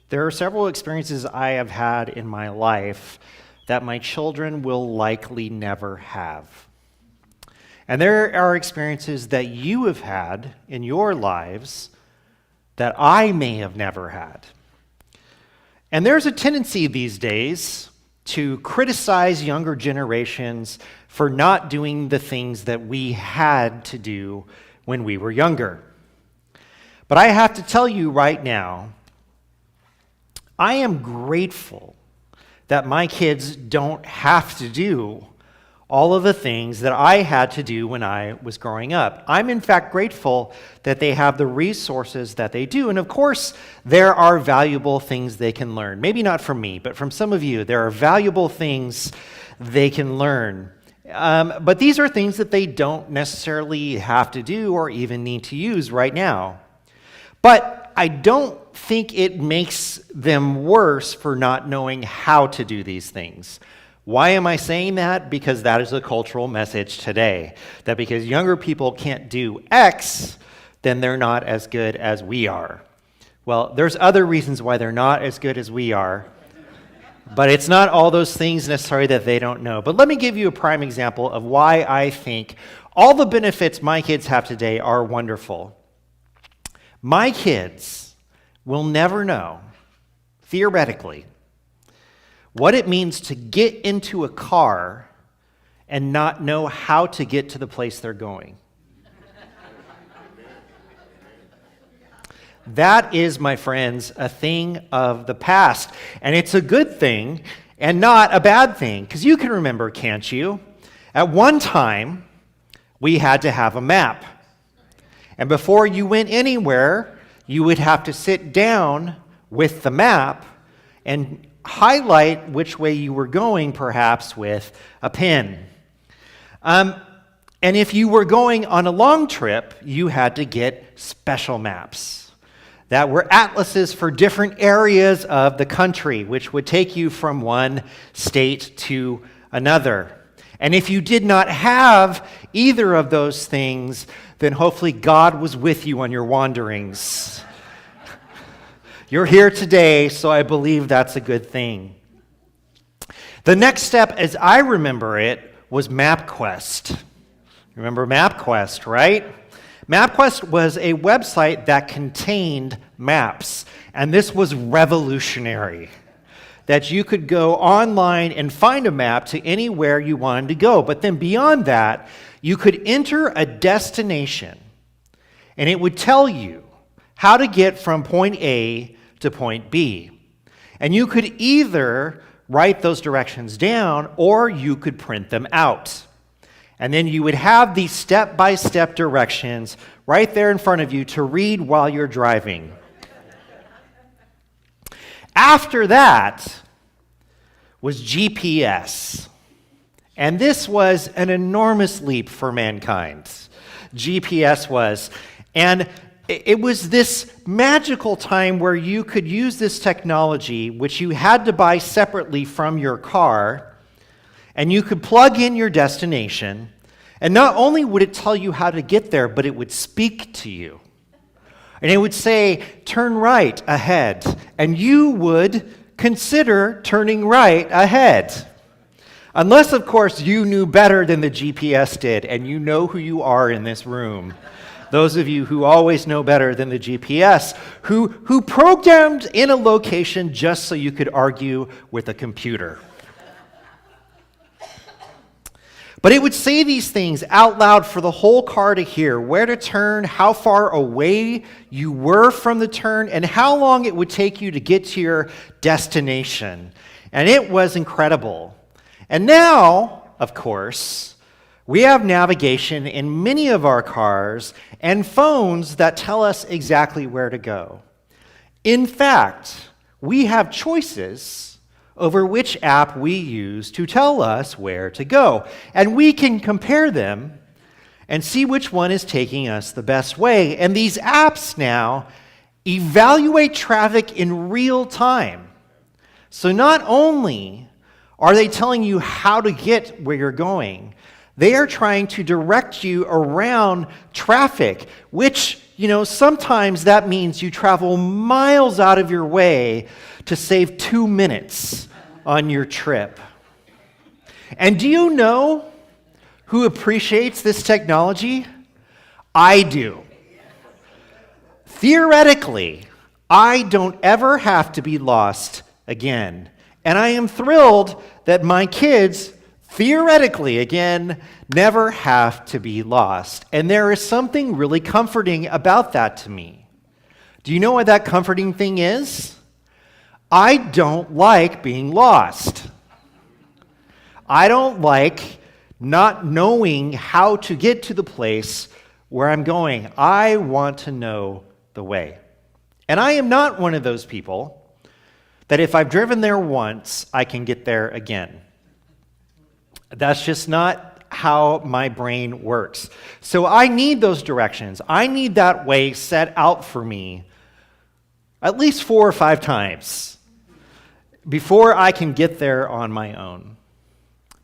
There are several experiences I have had in my life that my children will likely never have. And there are experiences that you have had in your lives that I may have never had. And there's a tendency these days to criticize younger generations for not doing the things that we had to do when we were younger. But I have to tell you right now, I am grateful that my kids don't have to do all of the things that I had to do when I was growing up. I'm in fact grateful that they have the resources that they do. And of course, there are valuable things they can learn. Maybe not from me, but from some of you, there are valuable things they can learn. But these are things that they don't necessarily have to do or even need to use right now. But I don't think it makes them worse for not knowing how to do these things. Why am I saying that? Because that is the cultural message today. That because younger people can't do X, then they're not as good as we are. Well, there's other reasons why they're not as good as we are, but it's not all those things necessarily that they don't know. But let me give you a prime example of why I think all the benefits my kids have today are wonderful. My kids will never know, theoretically, what it means to get into a car and not know how to get to the place they're going. That is, my friends, a thing of the past. And it's a good thing and not a bad thing. Because you can remember, can't you? At one time, we had to have a map. And before you went anywhere, you would have to sit down with the map and highlight which way you were going, perhaps with a pen. And if you were going on a long trip, you had to get special maps that were atlases for different areas of the country, which would take you from one state to another. And if you did not have either of those things, then hopefully God was with you on your wanderings. You're here today, so I believe that's a good thing. The next step, as I remember it, was MapQuest. Remember MapQuest, right? MapQuest was a website that contained maps, and this was revolutionary. That you could go online and find a map to anywhere you wanted to go. But then beyond that, you could enter a destination, and it would tell you how to get from point A to point B. And you could either write those directions down or you could print them out. And then you would have these step-by-step directions right there in front of you to read while you're driving. After that was GPS. And this was an enormous leap for mankind. GPS was. And it was this magical time where you could use this technology, which you had to buy separately from your car, and you could plug in your destination, and not only would it tell you how to get there, but it would speak to you. And it would say, turn right ahead, and you would consider turning right ahead. Unless, of course, you knew better than the GPS did, and you know who you are in this room. Those of you who always know better than the GPS, who programmed in a location just so you could argue with a computer. But it would say these things out loud for the whole car to hear, where to turn, how far away you were from the turn, and how long it would take you to get to your destination. And it was incredible. And now, of course, we have navigation in many of our cars and phones that tell us exactly where to go. In fact, we have choices over which app we use to tell us where to go. And we can compare them and see which one is taking us the best way. And these apps now evaluate traffic in real time. So not only are they telling you how to get where you're going, they are trying to direct you around traffic, which sometimes that means you travel miles out of your way to save 2 minutes on your trip. And do you know who appreciates this technology? I do. Theoretically, I don't ever have to be lost again. And I am thrilled that my kids, theoretically, again, never have to be lost. And there is something really comforting about that to me. Do you know what that comforting thing is? I don't like being lost. I don't like not knowing how to get to the place where I'm going. I want to know the way. And I am not one of those people that if I've driven there once, I can get there again. That's just not how my brain works. So I need those directions. I need that way set out for me at least 4 or 5 times before I can get there on my own.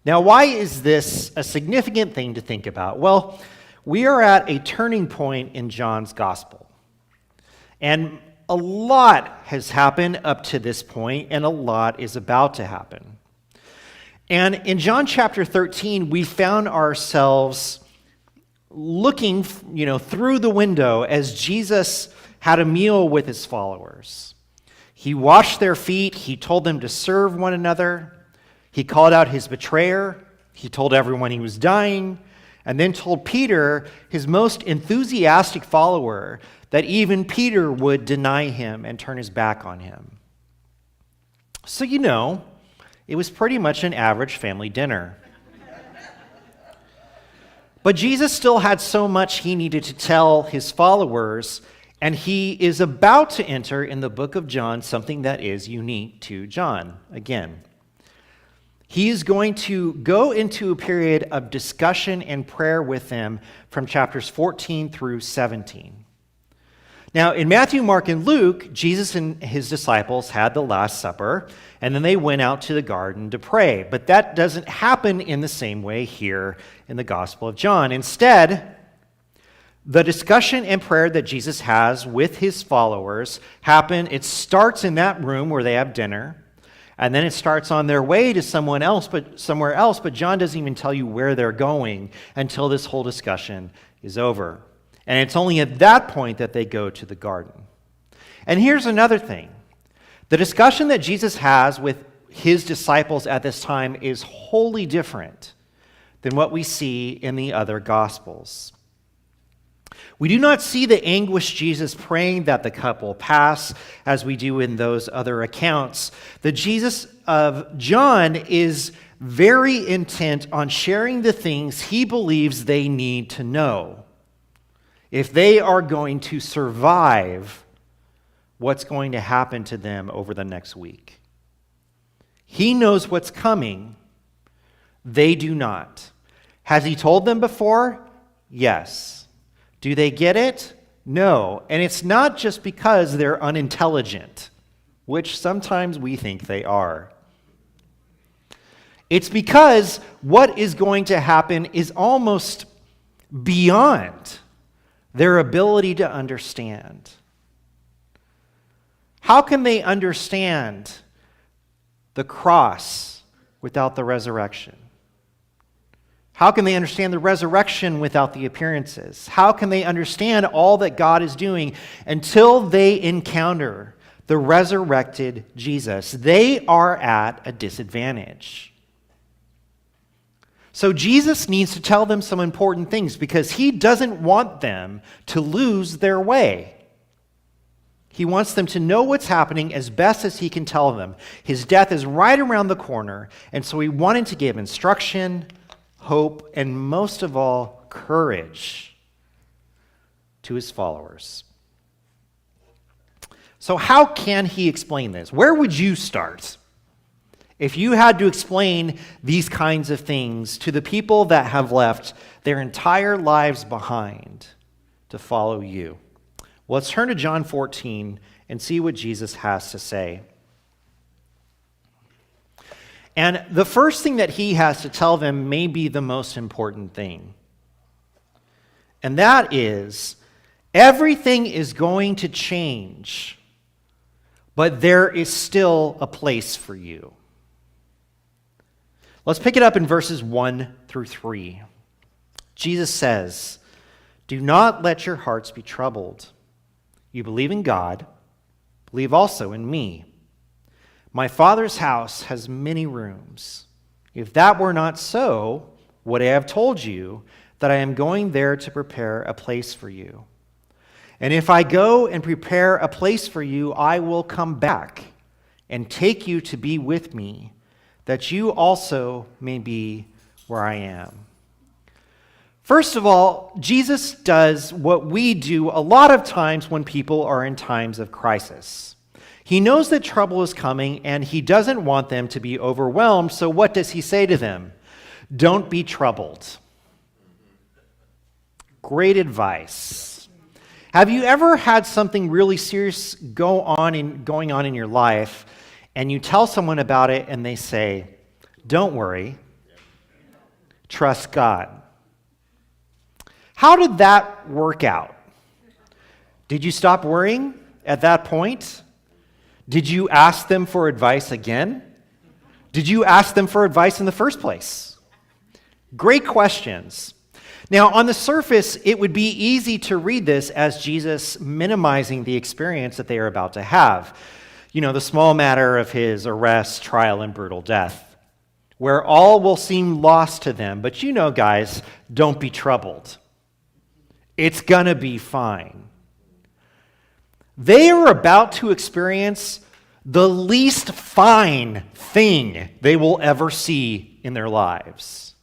Now, why is this a significant thing to think about? Well, we are at a turning point in John's gospel. And a lot has happened up to this point, and a lot is about to happen. And in John chapter 13, we found ourselves looking, through the window as Jesus had a meal with his followers. He washed their feet. He told them to serve one another. He called out his betrayer. He told everyone he was dying, and then told Peter, his most enthusiastic follower, that even Peter would deny him and turn his back on him. So it was pretty much an average family dinner. But Jesus still had so much he needed to tell his followers, and he is about to enter in the book of John something that is unique to John again. He is going to go into a period of discussion and prayer with them from chapters 14 through 17. Now, in Matthew, Mark, and Luke, Jesus and his disciples had the Last Supper, and then they went out to the garden to pray. But that doesn't happen in the same way here in the Gospel of John. Instead, the discussion and prayer that Jesus has with his followers it starts in that room where they have dinner. And then it starts on their way to somewhere else, but John doesn't even tell you where they're going until this whole discussion is over. And it's only at that point that they go to the garden. And here's another thing. The discussion that Jesus has with his disciples at this time is wholly different than what we see in the other Gospels. We do not see the anguished Jesus praying that the cup will pass as we do in those other accounts. The Jesus of John is very intent on sharing the things he believes they need to know if they are going to survive what's going to happen to them over the next week. He knows what's coming. They do not. Has he told them before? Yes. Do they get it? No. And it's not just because they're unintelligent, which sometimes we think they are. It's because what is going to happen is almost beyond their ability to understand. How can they understand the cross without the resurrection? How can they understand the resurrection without the appearances? How can they understand all that God is doing until they encounter the resurrected Jesus? They are at a disadvantage. So Jesus needs to tell them some important things because he doesn't want them to lose their way. He wants them to know what's happening as best as he can tell them. His death is right around the corner, and so he wanted to give instruction, hope, and most of all, courage to his followers. So how can he explain this? Where would you start if you had to explain these kinds of things to the people that have left their entire lives behind to follow you? Well, let's turn to John 14 and see what Jesus has to say. And the first thing that he has to tell them may be the most important thing. And that is, Everything is going to change, but there is still a place for you. Let's pick it up in verses 1 through 3. Jesus says, "Do not let your hearts be troubled. You believe in God, believe also in me. My Father's house has many rooms. If that were not so, would I have told you that I am going there to prepare a place for you? And if I go and prepare a place for you, I will come back and take you to be with me, that you also may be where I am." First of all, Jesus does what we do a lot of times when people are in times of crisis. He knows that trouble is coming, and he doesn't want them to be overwhelmed, so what does he say to them? Don't be troubled. Great advice. Have you ever had something really serious going on in your life, and you tell someone about it, and they say, "Don't worry, trust God"? How did that work out? Did you stop worrying at that point? Did you ask them for advice again? Did you ask them for advice in the first place? Great questions. Now, on the surface, it would be easy to read this as Jesus minimizing the experience that they are about to have. You know, the small matter of his arrest, trial, and brutal death, where all will seem lost to them. But you know, guys, don't be troubled. It's gonna be fine. They are about to experience the least fine thing they will ever see in their lives.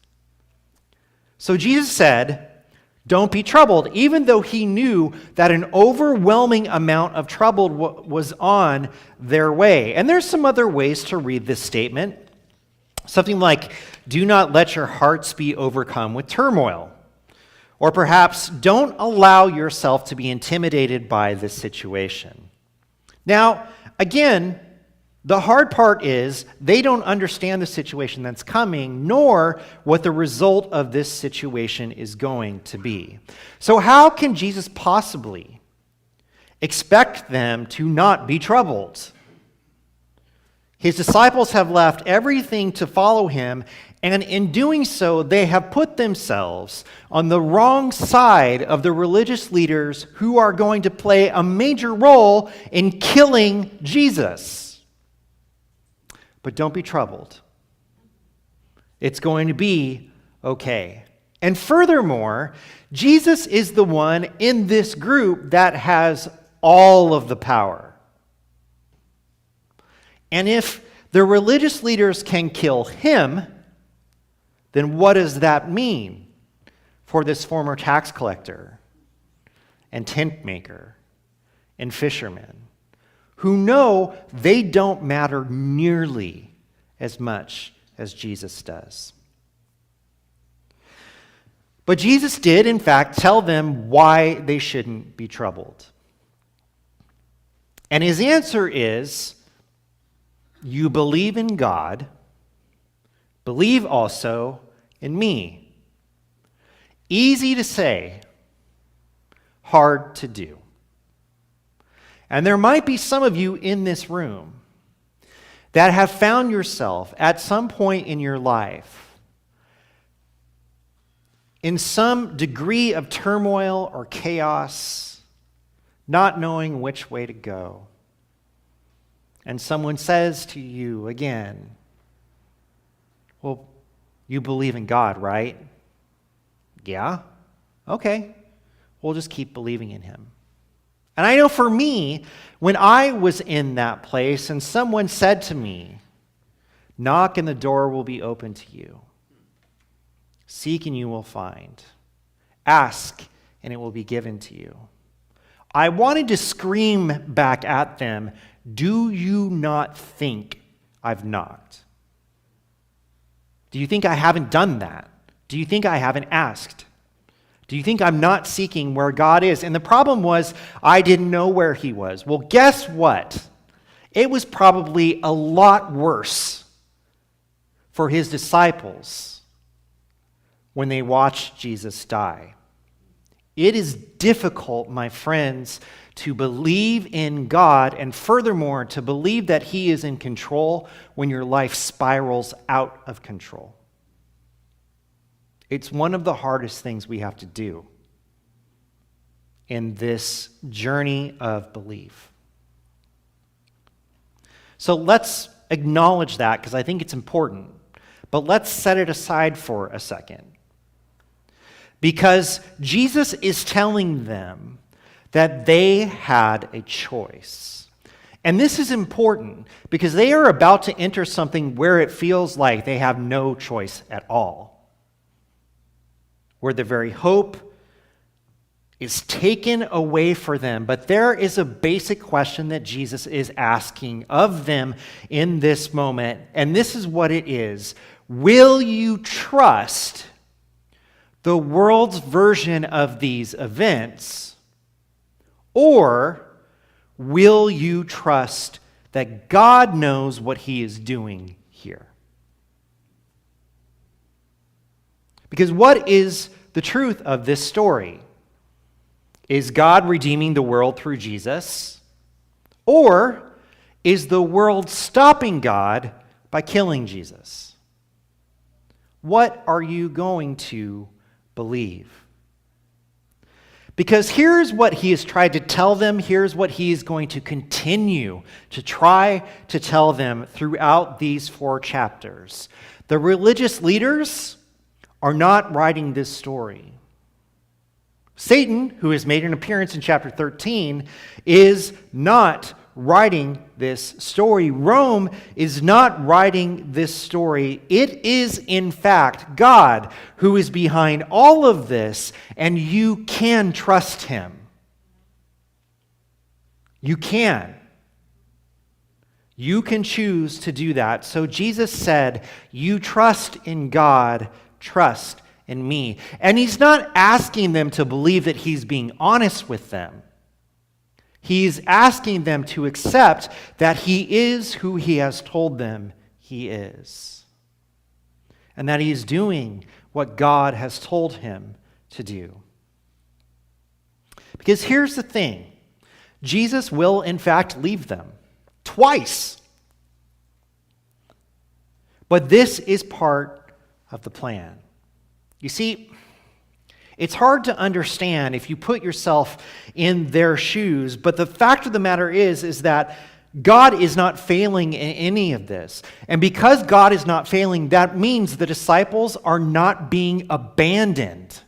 So Jesus said, don't be troubled, even though he knew that an overwhelming amount of trouble was on their way. And there's some other ways to read this statement. Something like, do not let your hearts be overcome with turmoil. Or perhaps, don't allow yourself to be intimidated by this situation. Now, again, the hard part is they don't understand the situation that's coming, nor what the result of this situation is going to be. So how can Jesus possibly expect them to not be troubled? His disciples have left everything to follow him, and in doing so, they have put themselves on the wrong side of the religious leaders who are going to play a major role in killing Jesus. But don't be troubled. It's going to be okay. And furthermore, Jesus is the one in this group that has all of the power. And if the religious leaders can kill him, then what does that mean for this former tax collector and tent maker and fisherman who know they don't matter nearly as much as Jesus does? But Jesus did, in fact, tell them why they shouldn't be troubled. And his answer is, you believe in God, believe also in me. Easy to say, hard to do. And there might be some of you in this room that have found yourself at some point in your life in some degree of turmoil or chaos, not knowing which way to go. And someone says to you again, well, you believe in God, right? Yeah? Okay. We'll just keep believing in him. And I know for me, when I was in that place and someone said to me, knock and the door will be open to you. Seek and you will find. Ask and it will be given to you. I wanted to scream back at them, do you not think I've knocked? Do you think I haven't done that? Do you think I haven't asked? Do you think I'm not seeking where God is? And the problem was, I didn't know where he was. Well, guess what? It was probably a lot worse for his disciples when they watched Jesus die. It is difficult, my friends, to believe in God and furthermore to believe that He is in control when your life spirals out of control. It's one of the hardest things we have to do in this journey of belief. So let's acknowledge that because I think it's important. But let's set it aside for a second. Because Jesus is telling them that they had a choice. And this is important because they are about to enter something where it feels like they have no choice at all. Where the very hope is taken away for them. But there is a basic question that Jesus is asking of them in this moment. And this is what it is. Will you trust the world's version of these events, or will you trust that God knows what He is doing here? Because what is the truth of this story? Is God redeeming the world through Jesus, or is the world stopping God by killing Jesus? What are you going to believe? Because here's what He has tried to tell them. Here's what He is going to continue to try to tell them throughout these 4 chapters. The religious leaders are not writing this story. Satan, who has made an appearance in chapter 13, is not writing this story. Rome is not writing this story. It is, in fact, God who is behind all of this, and you can trust Him. You can. You can choose to do that. So Jesus said, you trust in God, trust in me. And He's not asking them to believe that He's being honest with them. He's asking them to accept that He is who He has told them He is. And that He is doing what God has told Him to do. Because here's the thing. Jesus will, in fact, leave them. Twice. But this is part of the plan. You see, it's hard to understand if you put yourself in their shoes, but the fact of the matter is that God is not failing in any of this. And because God is not failing, that means the disciples are not being abandoned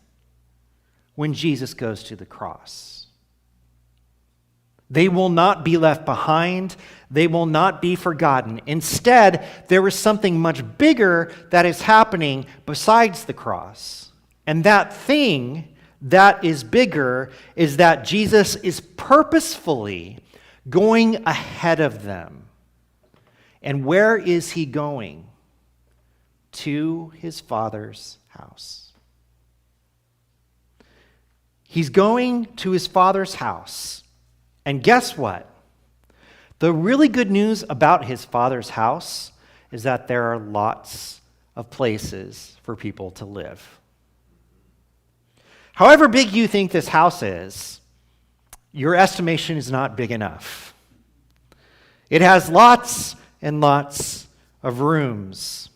when Jesus goes to the cross. They will not be left behind. They will not be forgotten. Instead, there is something much bigger that is happening besides the cross. And that thing that is bigger is that Jesus is purposefully going ahead of them. And where is He going? To His Father's house. He's going to His Father's house. And guess what? The really good news about His Father's house is that there are lots of places for people to live. However big you think this house is, your estimation is not big enough. It has lots and lots of rooms.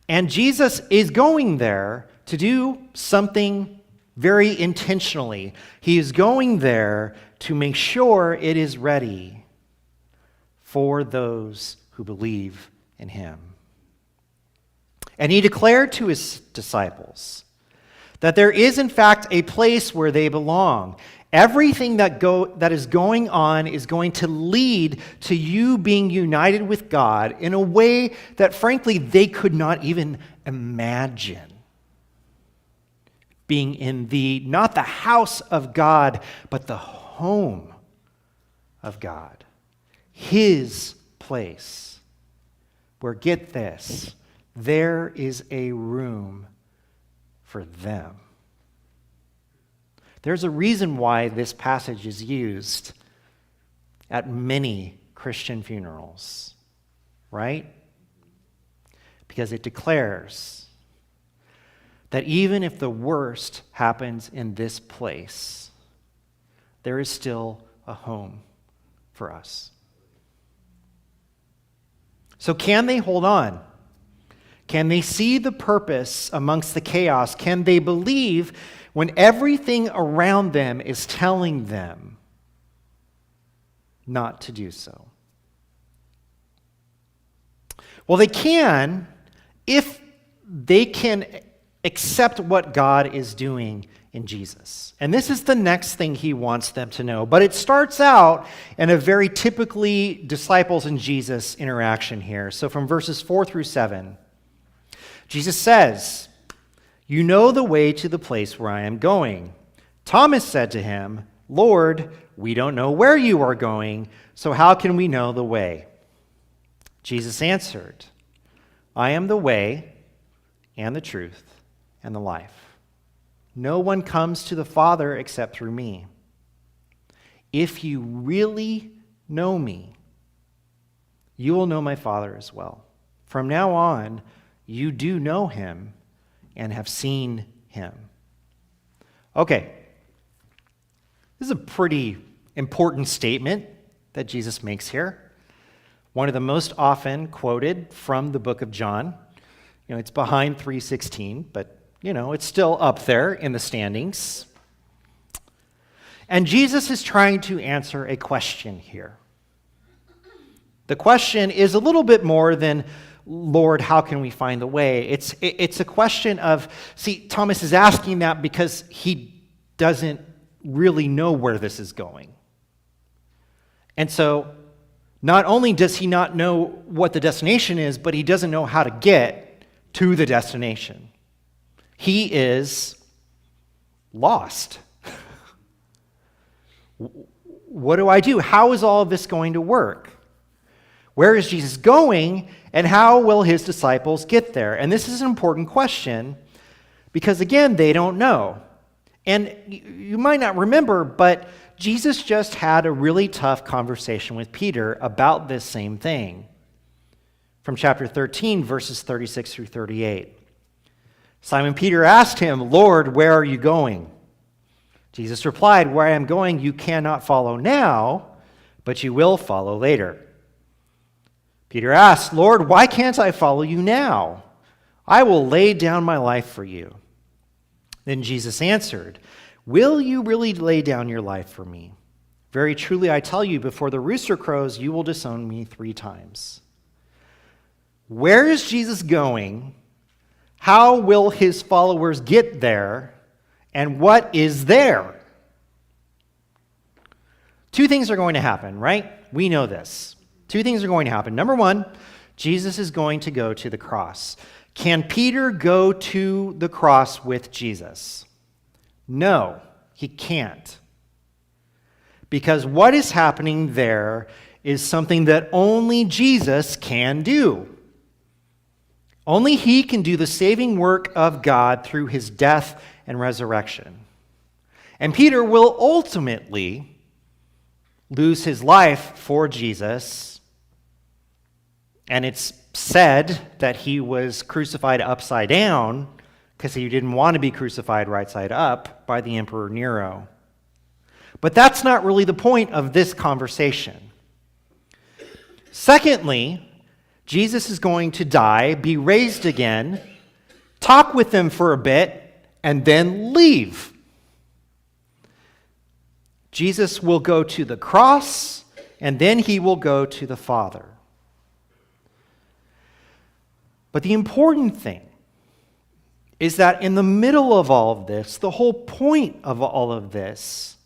And Jesus is going there to do something very intentionally. He is going there to make sure it is ready for those who believe in Him. And He declared to His disciples that there is, in fact, a place where they belong. Everything that is going on is going to lead to you being united with God in a way that, frankly, they could not even imagine. Being in not the house of God, but the home of God. His place. Where, get this, there is a room for them. There's a reason why this passage is used at many Christian funerals, right? Because it declares that even if the worst happens in this place, there is still a home for us. So can they hold on? Can they see the purpose amongst the chaos? Can they believe when everything around them is telling them not to do so? Well, they can if they can accept what God is doing in Jesus. And this is the next thing he wants them to know. But it starts out in a very typically disciples and Jesus interaction here. So from verses 4 through 7, Jesus says, "You know the way to the place where I am going." Thomas said to him, "Lord, we don't know where you are going, so how can we know the way?" Jesus answered, "I am the way and the truth and the life. No one comes to the Father except through me. If you really know me, you will know my Father as well. From now on, you do know him and have seen him." Okay, this is a pretty important statement that Jesus makes here. One of the most often quoted from the book of John. It's behind 3:16, but it's still up there in the standings. And Jesus is trying to answer a question here. The question is a little bit more than, "Lord, how can we find the way?" It's a question of, see, Thomas is asking that because he doesn't really know where this is going. And so not only does he not know what the destination is, but he doesn't know how to get to the destination. He is lost. What do I do? How is all of this going to work? Where is Jesus going, and how will his disciples get there? And this is an important question because, again, they don't know. And you might not remember, but Jesus just had a really tough conversation with Peter about this same thing. From chapter 13, verses 36 through 38. Simon Peter asked him, "Lord, where are you going?" Jesus replied, "Where I am going you cannot follow now, but you will follow later." Peter asked, "Lord, why can't I follow you now? I will lay down my life for you." Then Jesus answered, "Will you really lay down your life for me? Very truly I tell you, before the rooster crows, you will disown me 3 times. Where is Jesus going? How will his followers get there? And what is there? 2 things are going to happen, right? We know this. 2 things are going to happen. Number 1, Jesus is going to go to the cross. Can Peter go to the cross with Jesus? No, he can't. Because what is happening there is something that only Jesus can do. Only he can do the saving work of God through his death and resurrection. And Peter will ultimately lose his life for Jesus. And it's said that he was crucified upside down because he didn't want to be crucified right side up by the Emperor Nero. But that's not really the point of this conversation. Secondly, Jesus is going to die, be raised again, talk with them for a bit, and then leave. Jesus will go to the cross, and then he will go to the Father. But the important thing is that in the middle of all of this, the whole point of all of this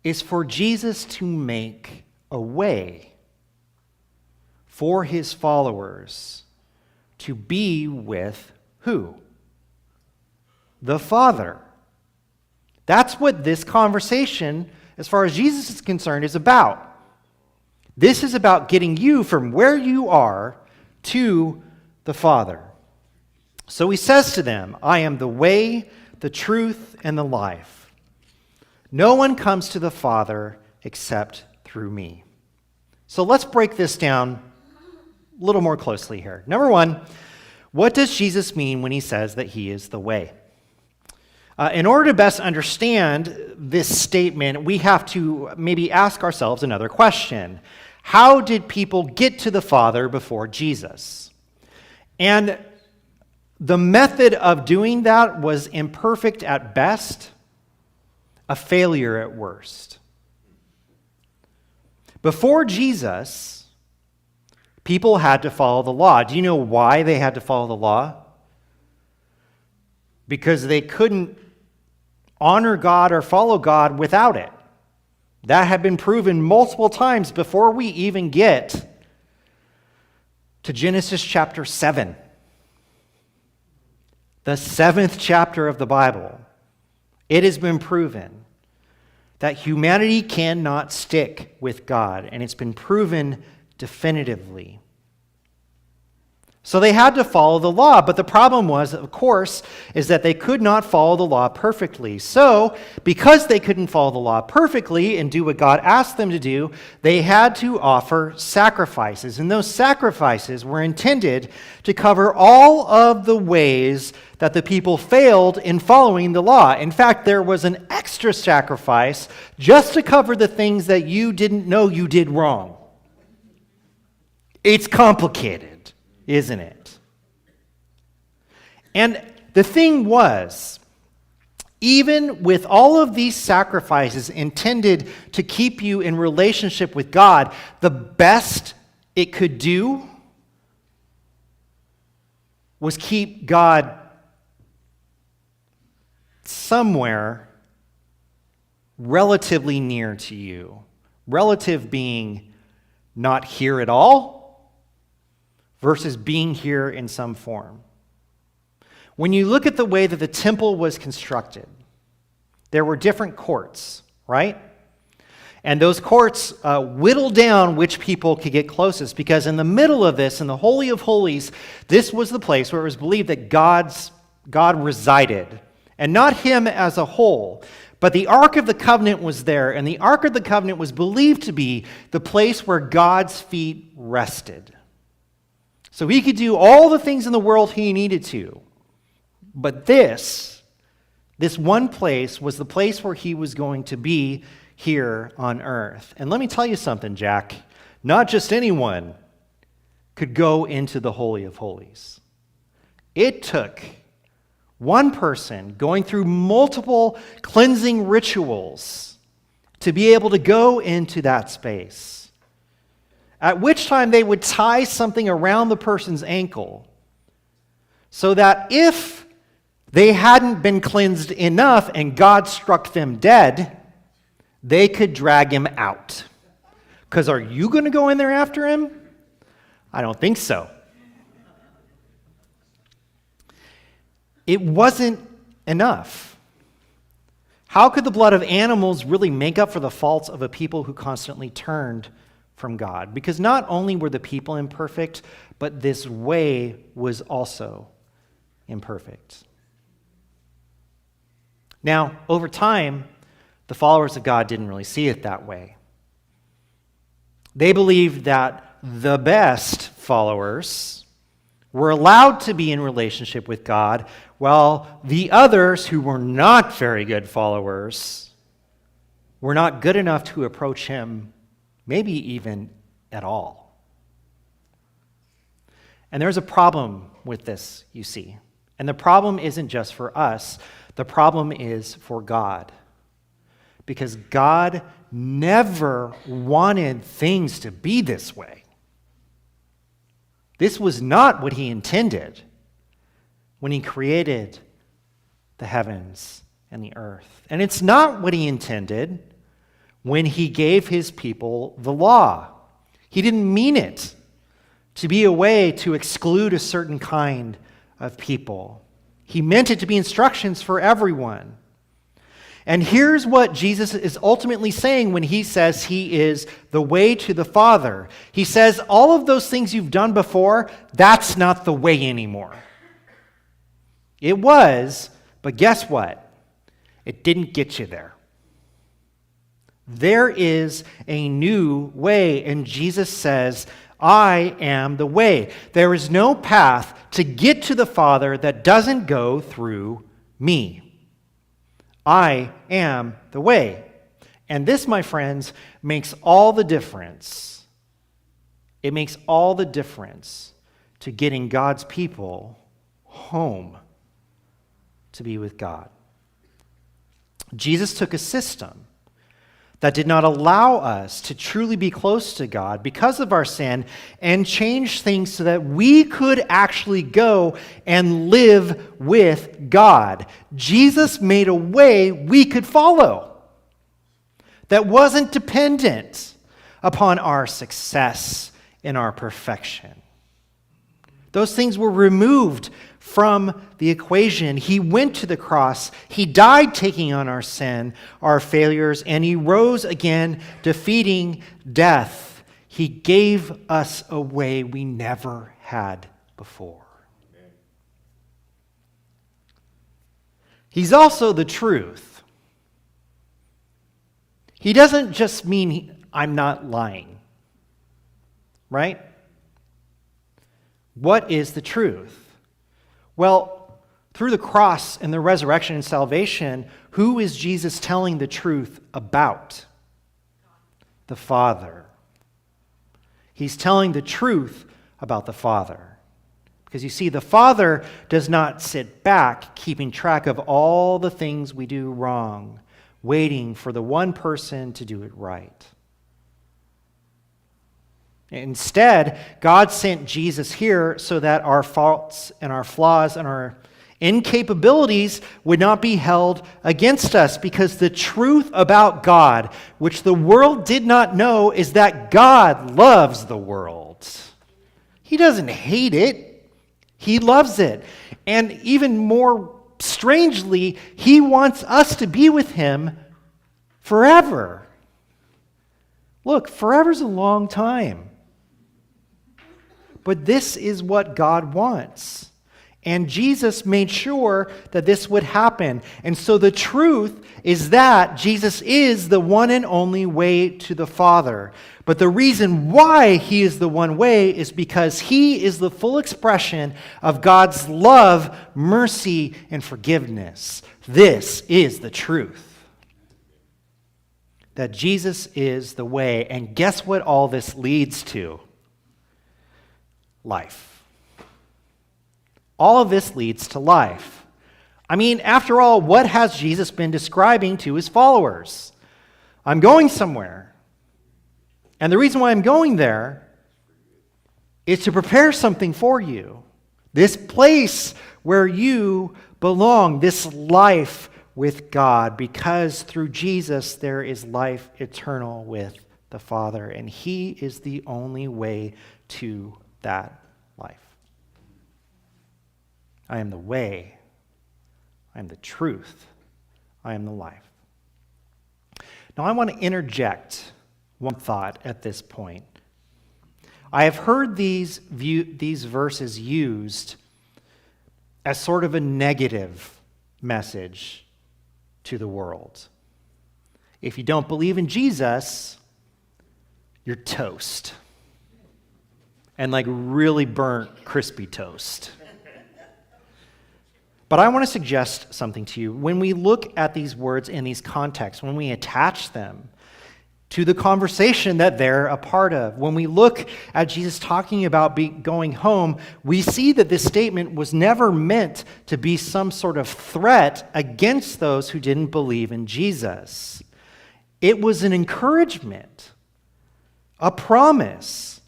is for Jesus to make a way for his followers to be with who? The Father. That's what this conversation, as far as Jesus is concerned, is about. This is about getting you from where you are to the Father. So he says to them, "I am the way, the truth, and the life. No one comes to the Father except through me." So let's break this down a little more closely here. Number 1, What does Jesus mean when he says that he is the way? In order to best understand this statement, we have to maybe ask ourselves another question. How did people get to the Father before Jesus? And the method of doing that was imperfect at best, a failure at worst. Before Jesus, people had to follow the law. Do you know why they had to follow the law? Because they couldn't honor God or follow God without it. That had been proven multiple times before we even get to Genesis chapter 7. The 7th chapter of the Bible. It has been proven that humanity cannot stick with God, and it's been proven definitively. So they had to follow the law, but the problem was, of course, is that they could not follow the law perfectly. So, because they couldn't follow the law perfectly and do what God asked them to do, they had to offer sacrifices. And those sacrifices were intended to cover all of the ways that the people failed in following the law. In fact, there was an extra sacrifice just to cover the things that you didn't know you did wrong. It's complicated, isn't it? And the thing was, even with all of these sacrifices intended to keep you in relationship with God, the best it could do was keep God somewhere relatively near to you. Relative being not here at all versus being here in some form. When you look at the way that the temple was constructed, there were different courts, right? And those courts whittled down which people could get closest, because in the middle of this, in the Holy of Holies, this was the place where it was believed that God resided. And not him as a whole, but the Ark of the Covenant was there, and the Ark of the Covenant was believed to be the place where God's feet rested. So he could do all the things in the world he needed to. But this one place was the place where he was going to be here on earth. And let me tell you something, Jack. Not just anyone could go into the Holy of Holies. It took one person going through multiple cleansing rituals to be able to go into that space. At which time they would tie something around the person's ankle so that if they hadn't been cleansed enough and God struck them dead, they could drag him out. Because are you going to go in there after him? I don't think so. It wasn't enough. How could the blood of animals really make up for the faults of a people who constantly turned from God? Because not only were the people imperfect, but this way was also imperfect. Now, over time, the followers of God didn't really see it that way. They believed that the best followers were allowed to be in relationship with God, while the others who were not very good followers were not good enough to approach him, maybe even at all. And there's a problem with this, you see. And the problem isn't just for us. The problem is for God. Because God never wanted things to be this way. This was not what he intended when he created the heavens and the earth. And it's not what he intended when he gave his people the law. He didn't mean it to be a way to exclude a certain kind of people. He meant it to be instructions for everyone. And here's what Jesus is ultimately saying when he says he is the way to the Father. He says, all of those things you've done before, that's not the way anymore. It was, but guess what? It didn't get you there. There is a new way, and Jesus says, I am the way. There is no path to get to the Father that doesn't go through me. I am the way. And this, my friends, makes all the difference. It makes all the difference to getting God's people home to be with God. Jesus took a system that did not allow us to truly be close to God because of our sin and changed things so that we could actually go and live with God. Jesus made a way we could follow that wasn't dependent upon our success and our perfection. Those things were removed from the equation. He went to the cross. He died taking on our sin, our failures, and he rose again, defeating death. He gave us a way we never had before. He's also the truth. He doesn't just mean I'm not lying, right? What is the truth? Well, through the cross and the resurrection and salvation, who is Jesus telling the truth about? The Father. He's telling the truth about the Father. Because you see, the Father does not sit back keeping track of all the things we do wrong, waiting for the one person to do it right. Instead, God sent Jesus here so that our faults and our flaws and our incapabilities would not be held against us, because the truth about God, which the world did not know, is that God loves the world. He doesn't hate it. He loves it. And even more strangely, he wants us to be with him forever. Look, forever's a long time. But this is what God wants. And Jesus made sure that this would happen. And so the truth is that Jesus is the one and only way to the Father. But the reason why he is the one way is because he is the full expression of God's love, mercy, and forgiveness. This is the truth. That Jesus is the way. And guess what all this leads to? Life. All of this leads to life. I mean, after all, what has Jesus been describing to his followers? I'm going somewhere. And the reason why I'm going there is to prepare something for you. This place where you belong, this life with God, because through Jesus there is life eternal with the Father, and he is the only way to that life. I am the way. I am the truth. I am the life. Now I want to interject one thought at this point. I have heard these verses used as sort of a negative message to the world. If you don't believe in Jesus, you're toast. And like really burnt, crispy toast. But I want to suggest something to you. When we look at these words in these contexts, when we attach them to the conversation that they're a part of, when we look at Jesus talking about going home, we see that this statement was never meant to be some sort of threat against those who didn't believe in Jesus. It was an encouragement, a promise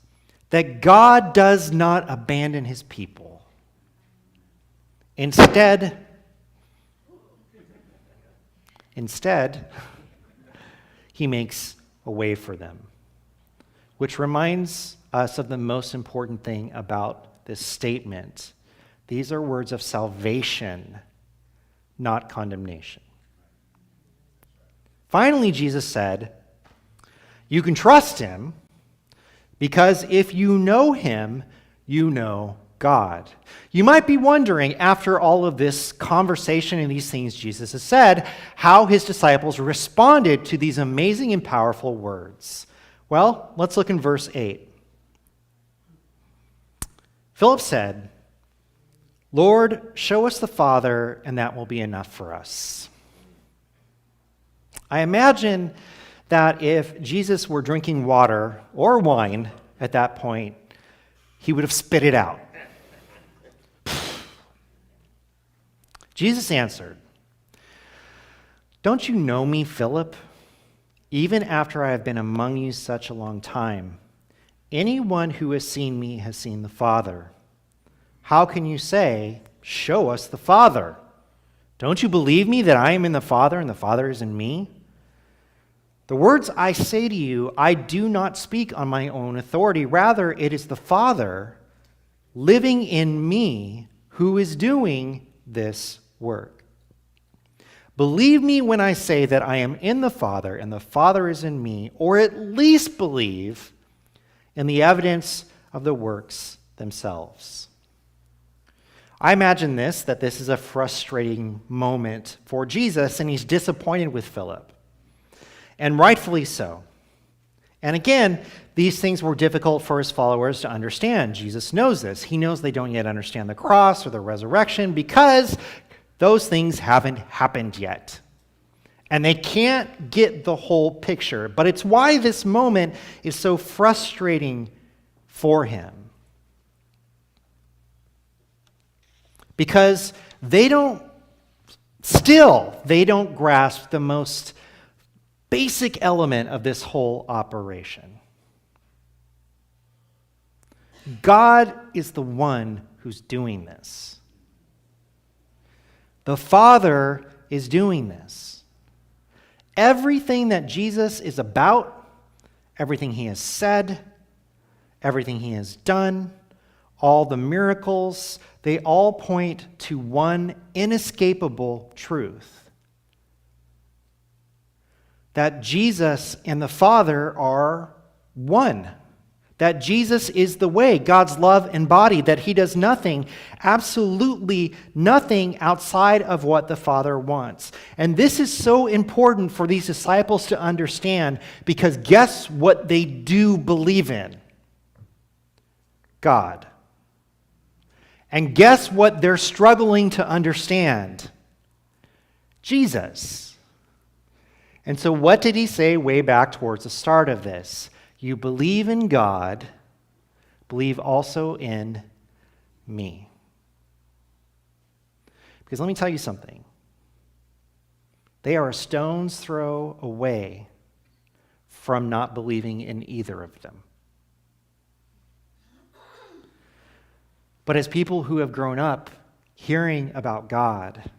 that God does not abandon his people. Instead, he makes a way for them, which reminds us of the most important thing about this statement. These are words of salvation, not condemnation. Finally, Jesus said, you can trust him, because if you know him, you know God. You might be wondering, after all of this conversation and these things Jesus has said, how his disciples responded to these amazing and powerful words. Well, let's look in verse 8. Philip said, "Lord, show us the Father, and that will be enough for us." I imagine that if Jesus were drinking water or wine at that point, he would have spit it out. Jesus answered, "Don't you know me, Philip? Even after I have been among you such a long time, anyone who has seen me has seen the Father. How can you say, 'Show us the Father'? Don't you believe me that I am in the Father and the Father is in me? The words I say to you, I do not speak on my own authority. Rather, it is the Father living in me who is doing this work. Believe me when I say that I am in the Father and the Father is in me, or at least believe in the evidence of the works themselves." I imagine that this is a frustrating moment for Jesus, and he's disappointed with Philip. And rightfully so. And again, these things were difficult for his followers to understand. Jesus knows this. He knows they don't yet understand the cross or the resurrection because those things haven't happened yet. And they can't get the whole picture. But it's why this moment is so frustrating for him. Because they don't grasp the most basic element of this whole operation. God is the one who's doing this. The Father is doing this. Everything that Jesus is about, everything he has said, everything he has done, all the miracles, they all point to one inescapable truth: that Jesus and the Father are one. That Jesus is the way, God's love embodied, that he does nothing, absolutely nothing outside of what the Father wants. And this is so important for these disciples to understand, because guess what they do believe in? God. And guess what they're struggling to understand? Jesus. And so what did he say way back towards the start of this? You believe in God, believe also in me. Because let me tell you something. They are a stone's throw away from not believing in either of them. But as people who have grown up hearing about God,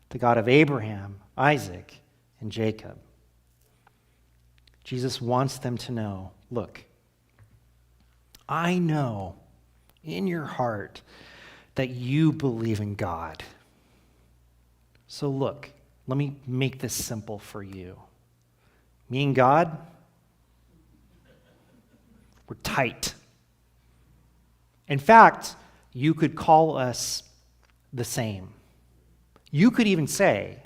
the God of Abraham, Isaac, and Jacob, Jesus wants them to know, look, I know in your heart that you believe in God. So look, let me make this simple for you. Me and God, we're tight. In fact, you could call us the same. You could even say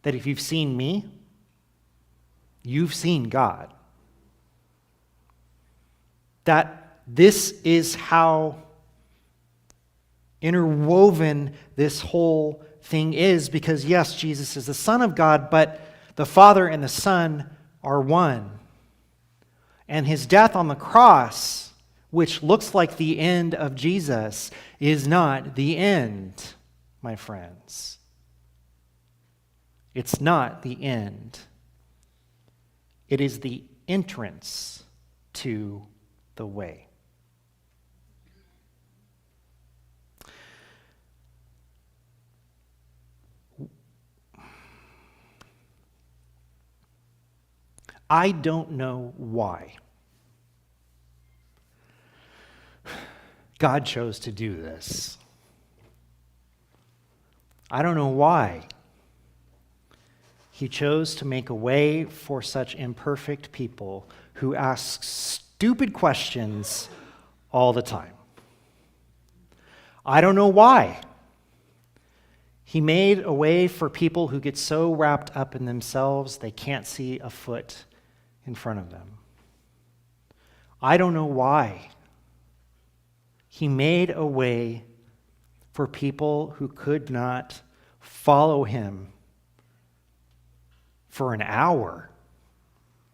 that if you've seen me, you've seen God. That this is how interwoven this whole thing is, because yes, Jesus is the Son of God, but the Father and the Son are one. And his death on the cross, which looks like the end of Jesus, is not the end, my friends. It's not the end. It is the entrance to the way. I don't know why God chose to do this. I don't know why he chose to make a way for such imperfect people who ask stupid questions all the time. I don't know why he made a way for people who get so wrapped up in themselves they can't see a foot in front of them. I don't know why He made a way for people who could not follow him for an hour,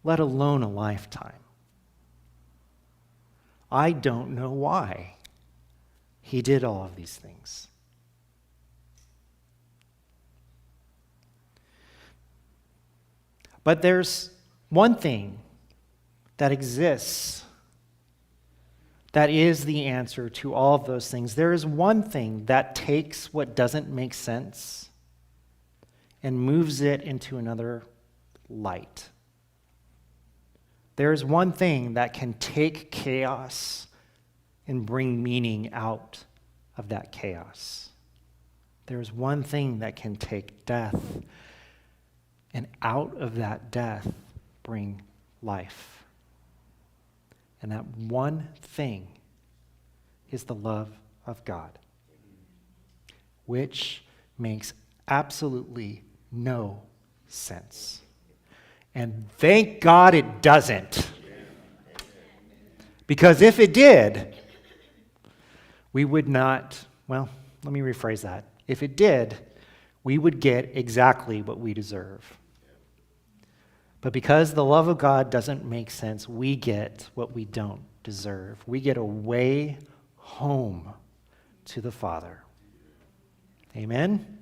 let alone a lifetime. I don't know why he did all of these things. But there's one thing that exists that is the answer to all of those things. There is one thing that takes what doesn't make sense and moves it into another light. There is one thing that can take chaos and bring meaning out of that chaos. There is one thing that can take death and out of that death bring life. And that one thing is the love of God, which makes absolutely no sense. And thank God it doesn't. Because if it did, we would not, well, let me rephrase that. If it did, we would get exactly what we deserve. But because the love of God doesn't make sense, we get what we don't deserve. We get a way home to the Father. Amen?